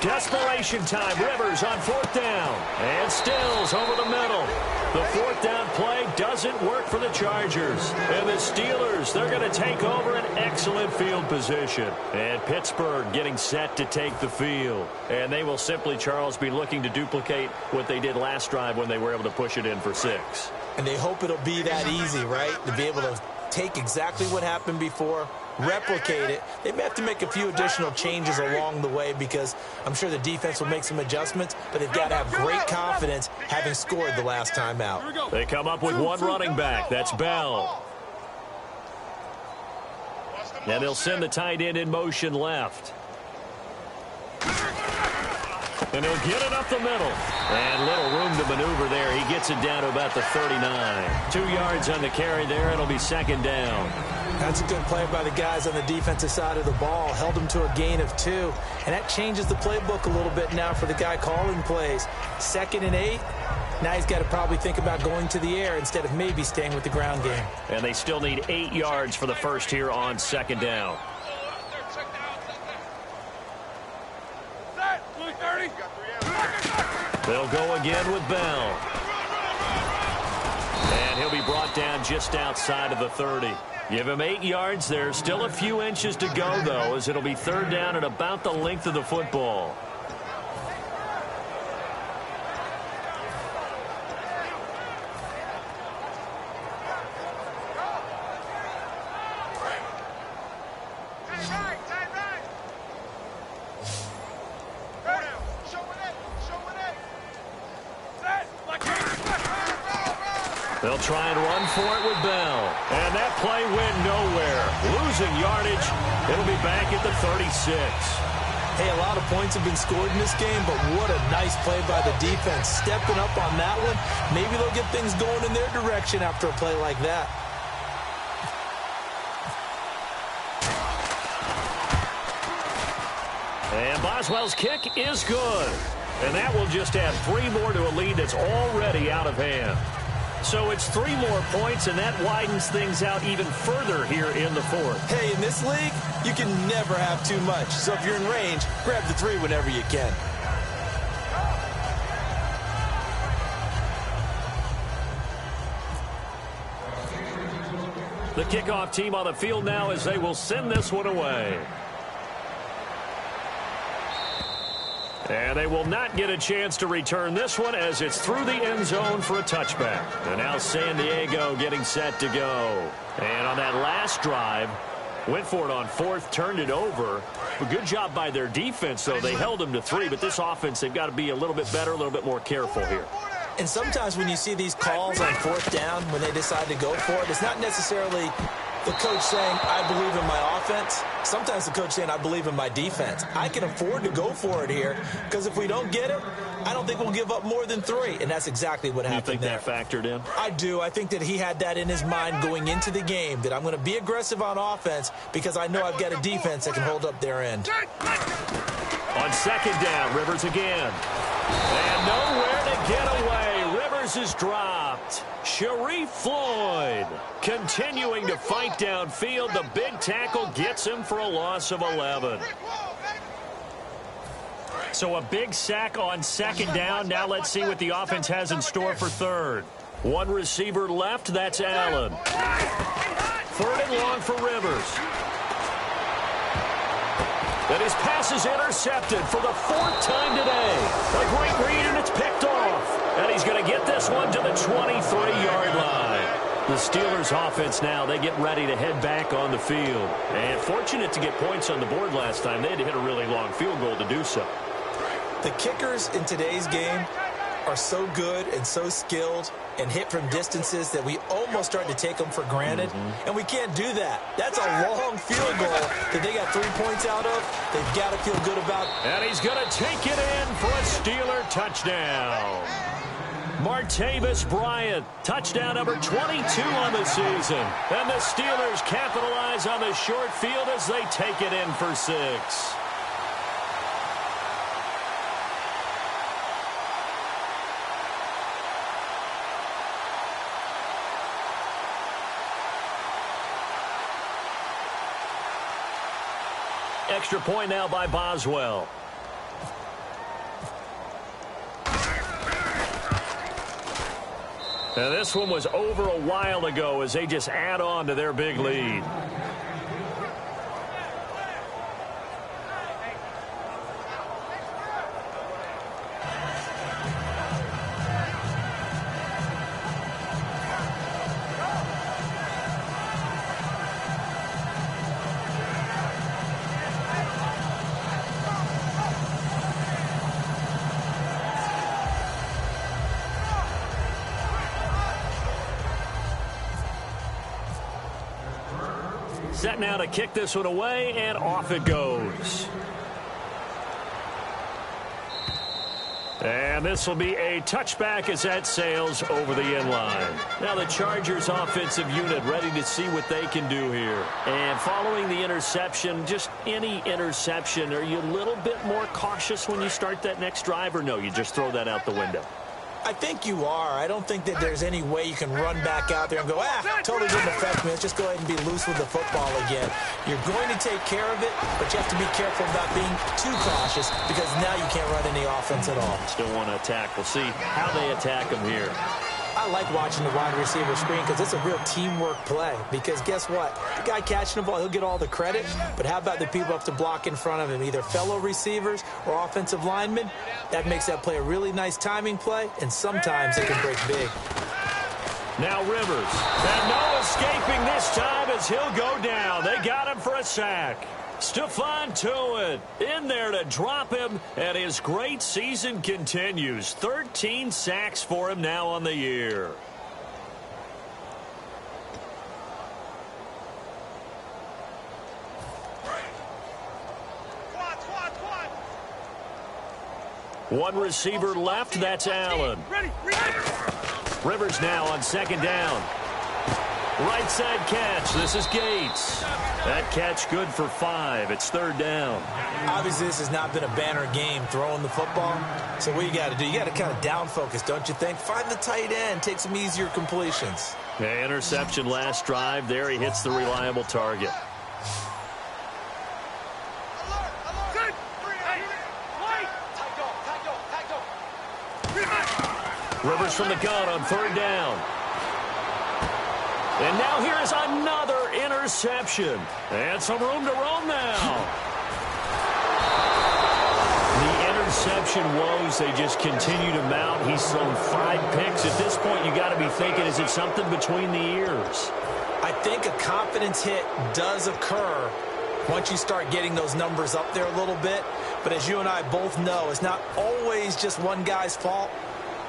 Desperation time. Rivers on 4th down. And Stills over the middle. The 4th down play doesn't work for the Chargers. And the Steelers, they're going to take over an excellent field position. And Pittsburgh getting set to take the field. And they will simply, Charles, be looking to duplicate what they did last drive when they were able to push it in for 6. And they hope it'll be that easy, right? To be able to take exactly what happened before, replicate it. They may have to make a few additional changes along the way because I'm sure the defense will make some adjustments, but they've got to have great confidence having scored the last time out. They come up with one running back. That's Bell. And they'll send the tight end in motion left. And he'll get it up the middle. And little room to maneuver there. He gets it down to about the 39. 2 yards on the carry there. It'll be 2nd down. That's a good play by the guys on the defensive side of the ball. Held them to a gain of 2. And that changes the playbook a little bit now for the guy calling plays. 2nd and 8. Now he's got to probably think about going to the air instead of maybe staying with the ground game. And they still need 8 yards for the first here on 2nd down. They'll go again with Bell. And And he'll be brought down just outside of the 30. Give him 8 yards there. Still a few inches to go, though, as it'll be third down at about the length of the football. They'll try and run for it with Bell. And that play went nowhere. Losing yardage. It'll be back at the 36. Hey, a lot of points have been scored in this game, but what a nice play by the defense. Stepping up on that one. Maybe they'll get things going in their direction after a play like that. And Boswell's kick is good. And that will just add 3 more to a lead that's already out of hand. So it's 3 more points, and that widens things out even further here in the 4th. Hey, in this league, you can never have too much. So if you're in range, grab the 3 whenever you can. The kickoff team on the field now as they will send this one away. And they will not get a chance to return this one as it's through the end zone for a touchback. And now San Diego getting set to go. And on that last drive, went for it on 4th, turned it over. A good job by their defense, though. They held them to 3, but this offense, they've got to be a little bit better, a little bit more careful here. And sometimes when you see these calls on 4th down, when they decide to go for it, it's not necessarily the coach saying, I believe in my offense. Sometimes the coach saying, I believe in my defense. I can afford to go for it here because if we don't get it, I don't think we'll give up more than 3. And that's exactly what happened there. You think that factored in? I do. I think that he had that in his mind going into the game, that I'm going to be aggressive on offense because I know I've got a defense that can hold up their end. On 2nd down, Rivers again. And nowhere to get away. Rivers is dropped. Sharif Floyd continuing to fight downfield. The big tackle gets him for a loss of 11. So a big sack on 2nd down. Now let's see what the offense has in store for 3rd. 1 receiver left. That's Allen. 3rd and long for Rivers. And his pass is intercepted for the 4th time today. A great read, and it's picked off. And he's going to get this one to the 23-yard line. The Steelers offense now, they get ready to head back on the field. And fortunate to get points on the board last time. They had to hit a really long field goal to do so. The kickers in today's game are so good and so skilled and hit from distances that we almost start to take them for granted. And we can't do that. That's a long field goal that they got 3 points out of. They've got to feel good about. And he's going to take it in for a Steeler touchdown. Martavis Bryant, touchdown number 22 on the season. And the Steelers capitalize on the short field as they take it in for 6. Extra point now by Boswell. Now this one was over a while ago as they just add on to their big lead. Set now to kick this one away, and off it goes. And this will be a touchback as that sails over the end line. Now the Chargers offensive unit ready to see what they can do here. And following the interception, just any interception, are you a little bit more cautious when you start that next drive, or no, you just throw that out the window? I think you are. I don't think that there's any way you can run back out there and go, totally didn't affect me. Let's just go ahead and be loose with the football again. You're going to take care of it, but you have to be careful about being too cautious because now you can't run any offense at all. Still want to attack. We'll see how they attack them here. I like watching the wide receiver screen because it's a real teamwork play. Because guess what? The guy catching the ball, he'll get all the credit. But how about the people up to block in front of him, either fellow receivers or offensive linemen? That makes that play a really nice timing play, and sometimes it can break big. Now Rivers. And no escaping this time as he'll go down. They got him for a sack. Stephon Tuitt in there to drop him, and his great season continues. 13 sacks for him now on the year. One receiver left, that's Allen. Rivers now on second down. Right side catch, this is Gates. That catch good for 5. It's third down. Obviously, this has not been a banner game throwing the football. So what you got to do, you got to kind of down focus, don't you think? Find the tight end, take some easier completions. Yeah, interception last drive. There he hits the reliable target. Rivers from the gun on third down. And now here is another interception. And some room to roam now. The interception woes, they just continue to mount. He's thrown 5 picks. At this point, you got to be thinking, is it something between the ears? I think a confidence hit does occur once you start getting those numbers up there a little bit. But as you and I both know, it's not always just one guy's fault.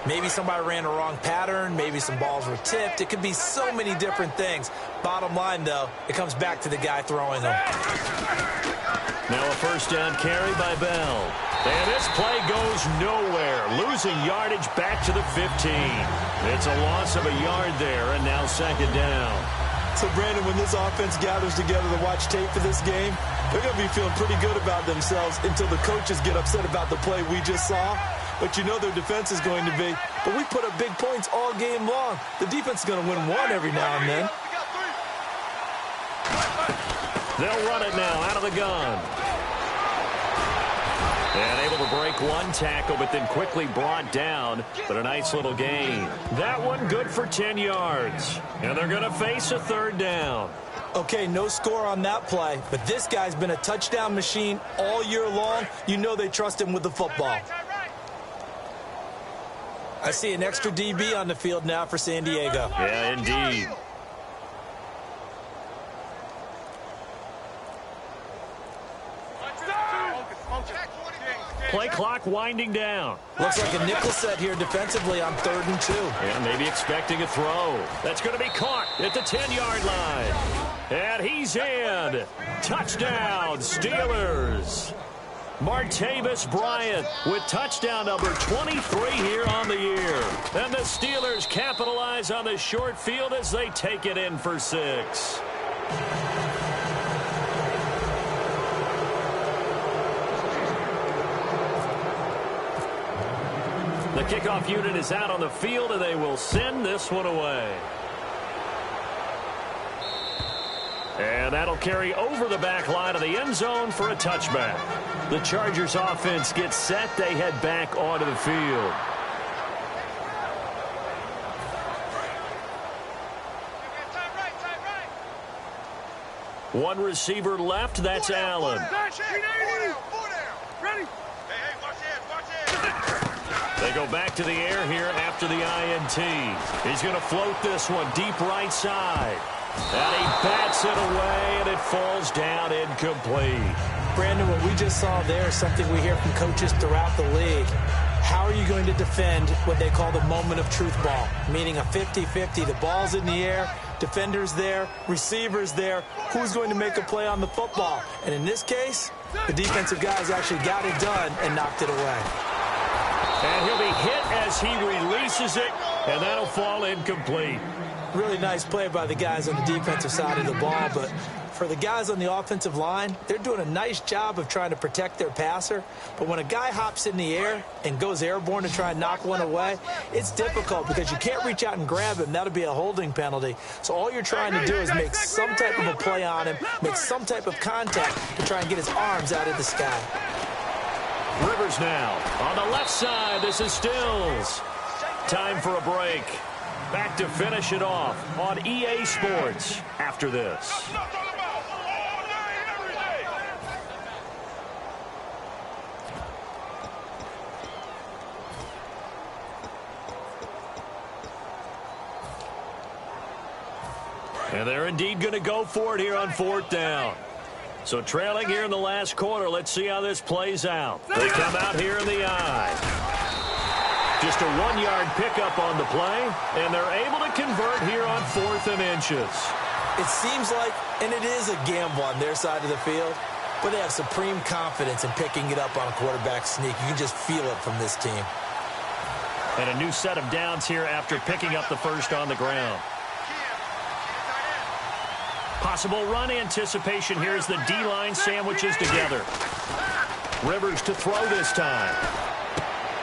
Maybe somebody ran a wrong pattern. Maybe some balls were tipped. It could be so many different things. Bottom line, though, it comes back to the guy throwing them. Now a first down carry by Bell. And this play goes nowhere. Losing yardage back to the 15. It's a loss of a yard there, and now second down. So, Brandon, when this offense gathers together to watch tape for this game, they're going to be feeling pretty good about themselves until the coaches get upset about the play we just saw. But you know their defense is going to be. But we put up big points all game long. The defense is going to win one every now and then. They'll run it now out of the gun. And able to break one tackle, but then quickly brought down. But a nice little gain. That one good for 10 yards. And they're going to face a third down. Okay, no score on that play. But this guy's been a touchdown machine all year long. You know they trust him with the football. I see an extra DB on the field now for San Diego. Yeah, indeed. Play clock winding down. Looks like a nickel set here defensively on 3rd and 2. Yeah, maybe expecting a throw. That's going to be caught at the 10-yard line. And he's in. Touchdown, Steelers. Martavis Bryant with touchdown number 23 here on the year. And the Steelers capitalize on the short field as they take it in for 6. The kickoff unit is out on the field, and they will send this one away. And that'll carry over the back line of the end zone for a touchback. The Chargers offense gets set. They head back onto the field. One receiver left. That's Allen. They go back to the air here after the INT. He's going to float this one deep right side. And he bats it away, and it falls down incomplete. Brandon, what we just saw there is something we hear from coaches throughout the league. How are you going to defend what they call the moment of truth ball, meaning a 50-50? The ball's in the air, defenders there, receivers there. Who's going to make a play on the football? And in this case, the defensive guys actually got it done and knocked it away. And he'll be hit as he releases it, and that'll fall incomplete. Really nice play by the guys on the defensive side of the ball, but for the guys on the offensive line, they're doing a nice job of trying to protect their passer. But when a guy hops in the air and goes airborne to try and knock one away, it's difficult because you can't reach out and grab him. That'll be a holding penalty. So all you're trying to do is make some type of a play on him, make some type of contact to try and get his arms out of the sky. Rivers now on the left side. This is Stills. Time for a break. Back to finish it off on EA Sports after this. And they're indeed going to go for it here on 4th down. So trailing here in the last quarter. Let's see how this plays out. They come out here in the I. Just a 1-yard pickup on the play, and they're able to convert here on 4th and inches. It seems like, and it is a gamble on their side of the field, but they have supreme confidence in picking it up on a quarterback sneak. You can just feel it from this team. And a new set of downs here after picking up the first on the ground. Possible run anticipation here as the D-line sandwiches together. Rivers to throw this time.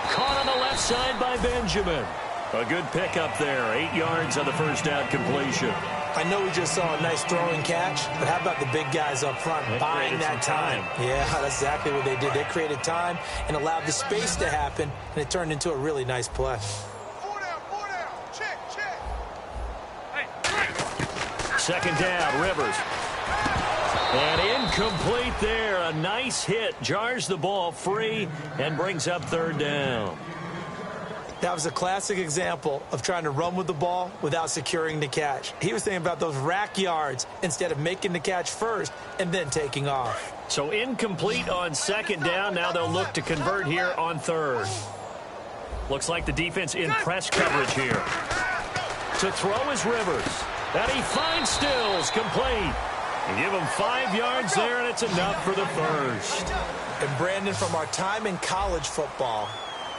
Caught on the left side by Benjamin. A good pickup there. 8 yards on the first down completion. I know we just saw a nice throwing catch, but how about the big guys up front buying that time? Yeah, that's exactly what they did. They created time and allowed the space to happen, and it turned into a really nice play. 4 down. Check. Second down, Rivers. And incomplete there. A nice hit. Jars the ball free and brings up 3rd down. That was a classic example of trying to run with the ball without securing the catch. He was thinking about those rack yards instead of making the catch first and then taking off. So incomplete on 2nd down. Now they'll look to convert here on 3rd. Looks like the defense in press coverage here. To throw is Rivers. And he finds Stills complete. And give him 5 yards there, and it's enough for the first. And Brandon, from our time in college football,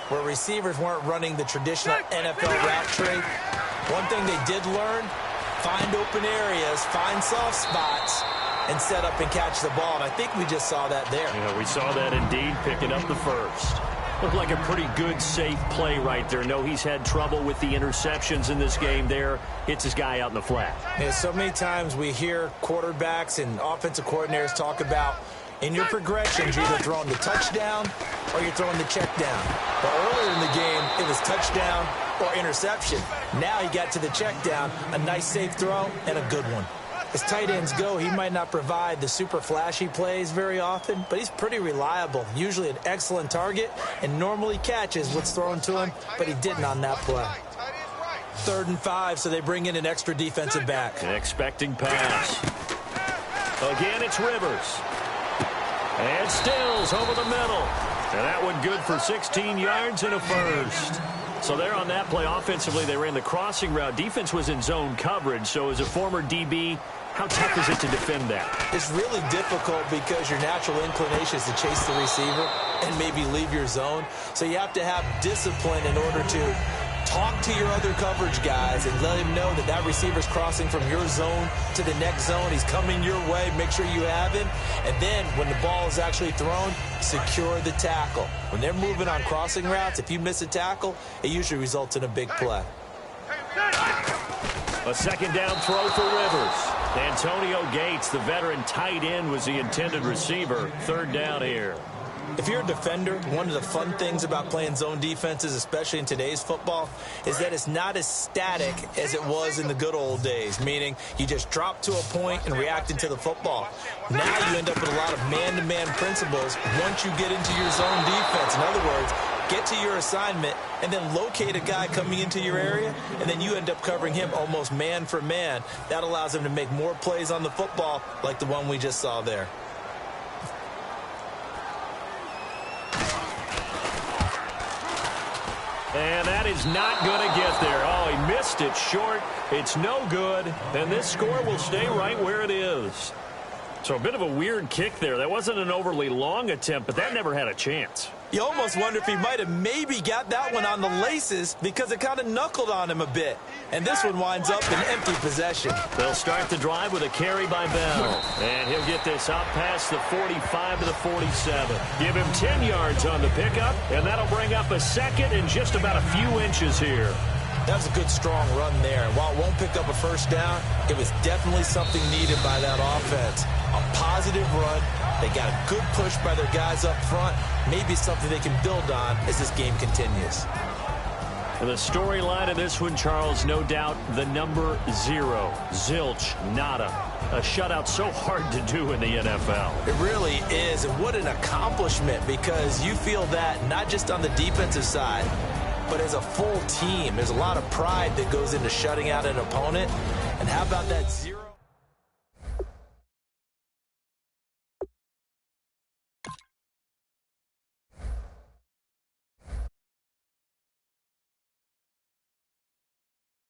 where receivers weren't running the traditional NFL route tree, one thing they did learn, find open areas, find soft spots, and set up and catch the ball. And I think we just saw that there. Yeah, we saw that indeed, picking up the first. Looked like a pretty good, safe play right there. No, he's had trouble with the interceptions in this game there. Hits his guy out in the flat. Yeah, so many times we hear quarterbacks and offensive coordinators talk about in your progressions, you're either throwing the touchdown or you're throwing the check down. But earlier in the game, it was touchdown or interception. Now he got to the check down, a nice safe throw, and a good one. As tight ends go, he might not provide the super flashy plays very often, but he's pretty reliable, usually an excellent target, and normally catches what's thrown to him, but he didn't on that play. 3rd and 5, so they bring in an extra defensive back. An expecting pass. Again, it's Rivers. And Stills over the middle. And that one good for 16 yards and a first. So there on that play, offensively, they ran the crossing route. Defense was in zone coverage, so as a former DB, how tough is it to defend that? It's really difficult because your natural inclination is to chase the receiver and maybe leave your zone. So you have to have discipline in order to talk to your other coverage guys and let him know that that receiver's crossing from your zone to the next zone. He's coming your way. Make sure you have him. And then when the ball is actually thrown, secure the tackle. When they're moving on crossing routes, if you miss a tackle, it usually results in a big play. A 2nd down throw for Rivers. Antonio Gates, the veteran tight end, was the intended receiver. 3rd down here. If you're a defender, one of the fun things about playing zone defenses, especially in today's football, is that it's not as static as it was in the good old days, meaning you just drop to a point and react into the football. Now you end up with a lot of man-to-man principles once you get into your zone defense. In other words, get to your assignment and then locate a guy coming into your area, and then you end up covering him almost man for man. That allows him to make more plays on the football like the one we just saw there. And that is not going to get there. Oh, he missed it short. It's no good. And this score will stay right where it is. So a bit of a weird kick there. That wasn't an overly long attempt, but that never had a chance. You almost wonder if he might have maybe got that one on the laces because it kind of knuckled on him a bit. And this one winds up in empty possession. They'll start the drive with a carry by Bell. And he'll get this out past the 45 to the 47. Give him 10 yards on the pickup, and that'll bring up a 2nd and just about a few inches here. That was a good, strong run there. And while it won't pick up a first down, it was definitely something needed by that offense. A positive run. They got a good push by their guys up front. Maybe something they can build on as this game continues. And the storyline of this one, Charles, no doubt the number 0. Zilch, nada. A shutout so hard to do in the NFL. It really is, and what an accomplishment, because you feel that not just on the defensive side, but as a full team. There's a lot of pride that goes into shutting out an opponent. And how about that 0?